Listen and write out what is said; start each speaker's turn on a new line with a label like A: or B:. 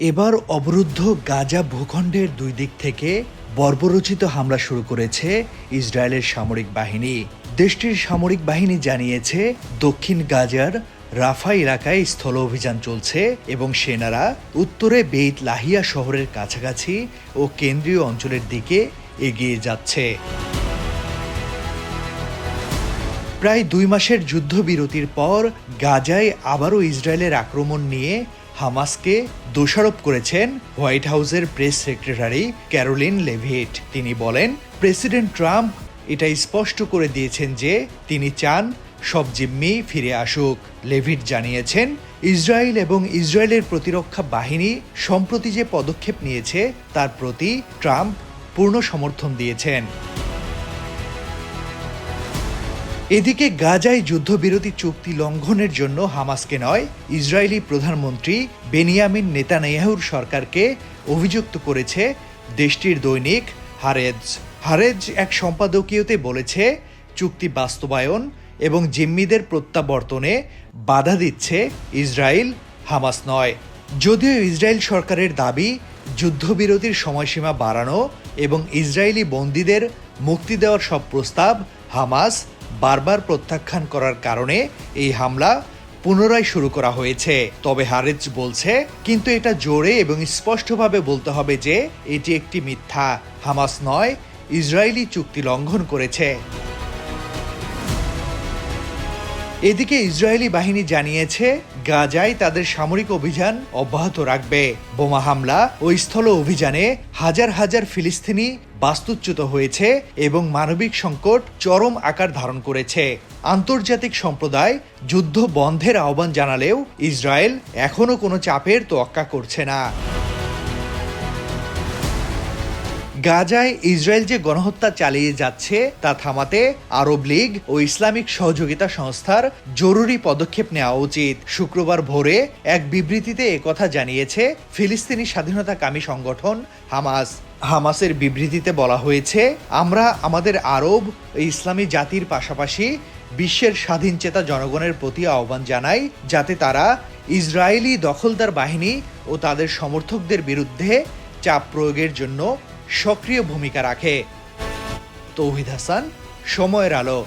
A: এবার অবরুদ্ধ গাজা ভূখণ্ডের দুই দিক থেকে বর্বরোচিত হামলা শুরু করেছে ইসরায়েলের সামরিক বাহিনী। দেশটির সামরিক বাহিনী জানিয়েছে, দক্ষিণ গাজার রাফা এলাকায় স্থল অভিযান চলছে এবং সেনারা উত্তরে বেইত লাহিয়া শহরের কাছাকাছি ও কেন্দ্রীয় অঞ্চলের দিকে এগিয়ে যাচ্ছে। প্রায় 2 মাসের যুদ্ধবিরতির পর গাজায় আবারও ইসরায়েলের আক্রমণ নিয়ে হামাসকে দোষারোপ করেছেন হোয়াইট হাউসের প্রেস সেক্রেটারি ক্যারোলিন লেভিট। তিনি বলেন, প্রেসিডেন্ট ট্রাম্প এটা স্পষ্ট করে দিয়েছেন যে তিনি চান সব জিম্মি ফিরে আসুক। লেভিট জানিয়েছেন, ইসরায়েল এবং ইসরায়েলের প্রতিরক্ষা বাহিনী সম্প্রতি যে পদক্ষেপ নিয়েছে তার প্রতি ট্রাম্প পূর্ণ সমর্থন দিয়েছেন। এদিকে গাজায় যুদ্ধবিরতি চুক্তি লঙ্ঘনের জন্য হামাসকে নয়, ইসরায়েলি প্রধানমন্ত্রী বেনিয়ামিন নেতানিয়াহুর সরকারকে অভিযুক্ত করেছে দেশটির দৈনিক হারেজ। হারেজ এক সম্পাদকীয়তে বলেছে, চুক্তি বাস্তবায়ন এবং জিম্মিদের প্রত্যাবর্তনে বাধা দিচ্ছে ইসরায়েল, হামাস নয়। যদিও ইসরায়েল সরকারের দাবি, যুদ্ধবিরতির সময়সীমা বাড়ানো এবং ইসরায়েলি বন্দীদের মুক্তি দেওয়ার সব প্রস্তাব হামাস বারবার প্রত্যাখ্যান করার কারণে এই হামলা পুনরায় শুরু করা হয়েছে। তবে হারেজ বলছে, কিন্তু এটা জোরে এবং স্পষ্টভাবে বলতে হবে যে এটি একটি মিথ্যা। হামাস নয়, ইসরায়েলি চুক্তি লঙ্ঘন করেছে। এদিকে ইসরায়েলি বাহিনী জানিয়েছে, গাজায় তাদের সামরিক অভিযান অব্যাহত রাখবে। বোমা হামলা ও স্থল অভিযানে হাজার হাজার ফিলিস্তিনি বাস্তুচ্যুত হয়েছে এবং মানবিক সংকট চরম আকার ধারণ করেছে। আন্তর্জাতিক সম্প্রদায় যুদ্ধ বন্ধের আহ্বান জানালেও ইসরায়েল এখনও কোনো চাপের তোয়াক্কা করছে না। গাজায় ইসরায়েল যে গণহত্যা চালিয়ে যাচ্ছে তা থামাতে আরব লীগ ও ইসলামিক সহযোগিতা সংস্থার জরুরি পদক্ষেপ নেওয়া উচিত। শুক্রবার ভোরে এক বিবৃতিতে একথা জানিয়েছে ফিলিস্তিনি স্বাধীনতাকামী সংগঠন হামাস। হামাসের বিবৃতিতে বলা হয়েছে, আমরা আমাদের আরব ও ইসলামী জাতির পাশাপাশি বিশ্বের স্বাধীনচেতা জনগণের প্রতি আহ্বান জানাই, যাতে তারা ইসরায়েলি দখলদার বাহিনী ও তাদের সমর্থকদের বিরুদ্ধে চাপ প্রয়োগের জন্য সক্রিয় ভূমিকা রাখে। তৌহিদ হাসান, সময়ের আলো।